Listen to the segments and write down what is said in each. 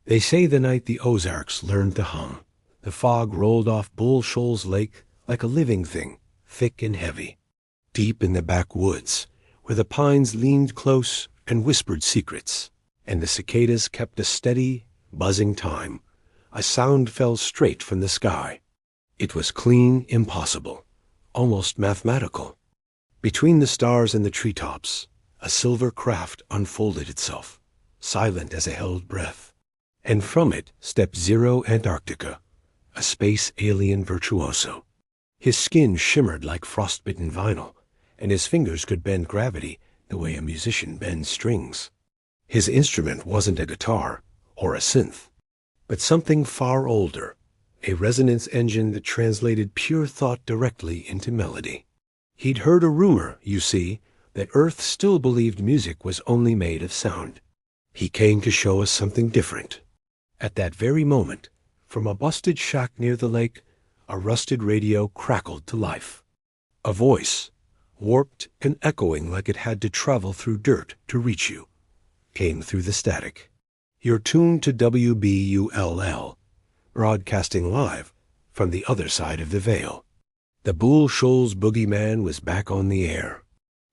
They say the night the Ozarks learned to hum, the fog rolled off Bull Shoals Lake like a living thing, thick and heavy. Deep in the backwoods, where the pines leaned close and whispered secrets, and the cicadas kept a steady, buzzing time, a sound fell straight from the sky. It was clean, impossible, almost mathematical. Between the stars and the treetops, a silver craft unfolded itself, silent as a held breath. And from it stepped Zero Antarctica, a space alien virtuoso. His skin shimmered like frostbitten vinyl, and his fingers could bend gravity the way a musician bends strings. His instrument wasn't a guitar or a synth, but something far older, a resonance engine that translated pure thought directly into melody. He'd heard a rumor, you see, that Earth still believed music was only made of sound. He came to show us something different. At that very moment, from a busted shack near the lake, a rusted radio crackled to life. A voice, warped and echoing like it had to travel through dirt to reach you, came through the static. You're tuned to WBULL, broadcasting live from the other side of the veil. The Bull Shoals boogeyman was back on the air.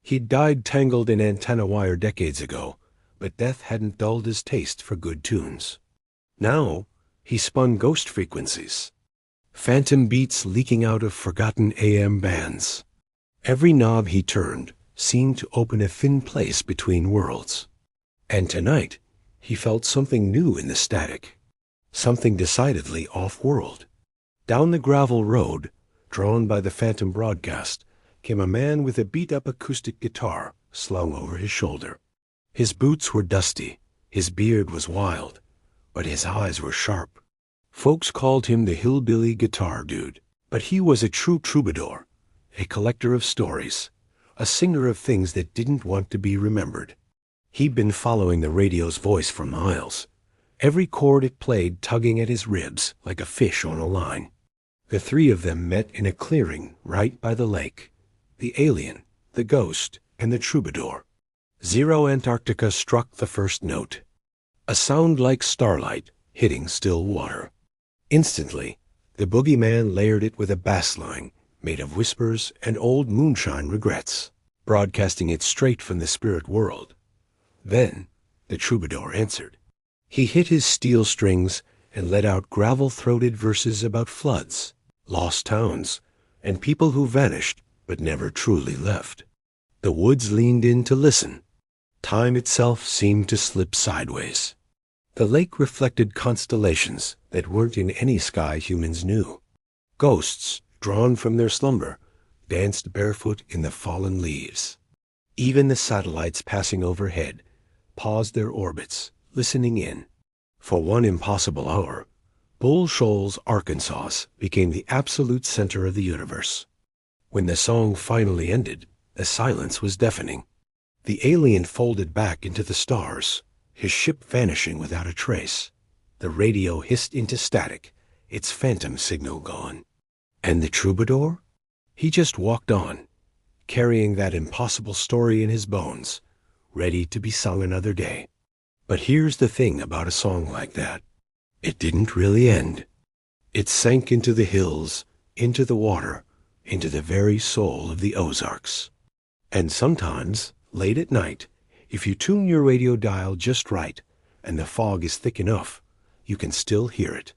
He'd died tangled in antenna wire decades ago, but death hadn't dulled his taste for good tunes. Now, he spun ghost frequencies, phantom beats leaking out of forgotten AM bands. Every knob he turned seemed to open a thin place between worlds. And tonight, he felt something new in the static, something decidedly off-world. Down the gravel road, drawn by the phantom broadcast, came a man with a beat-up acoustic guitar slung over his shoulder. His boots were dusty, his beard was wild, but his eyes were sharp. Folks called him the hillbilly guitar dude, but he was a true troubadour, a collector of stories, a singer of things that didn't want to be remembered. He'd been following the radio's voice for miles, every chord it played tugging at his ribs like a fish on a line. The three of them met in a clearing right by the lake, the alien, the ghost, and the troubadour. Zero Antarctica struck the first note, a sound like starlight hitting still water. Instantly, the boogeyman layered it with a bass line made of whispers and old moonshine regrets, broadcasting it straight from the spirit world. Then, the troubadour answered. He hit his steel strings and let out gravel-throated verses about floods, lost towns, and people who vanished but never truly left. The woods leaned in to listen. Time itself seemed to slip sideways. The lake reflected constellations that weren't in any sky humans knew. Ghosts, drawn from their slumber, danced barefoot in the fallen leaves. Even the satellites passing overhead paused their orbits, listening in. For one impossible hour, Bull Shoals, Arkansas became the absolute center of the universe. When the song finally ended, the silence was deafening. The alien folded back into the stars, his ship vanishing without a trace. The radio hissed into static, its phantom signal gone. And the troubadour? He just walked on, carrying that impossible story in his bones, ready to be sung another day. But here's the thing about a song like that. It didn't really end. It sank into the hills, into the water, into the very soul of the Ozarks. And sometimes, late at night, if you tune your radio dial just right, and the fog is thick enough, you can still hear it.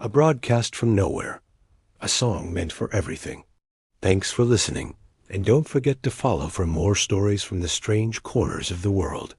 A broadcast from nowhere. A song meant for everything. Thanks for listening, and don't forget to follow for more stories from the strange corners of the world.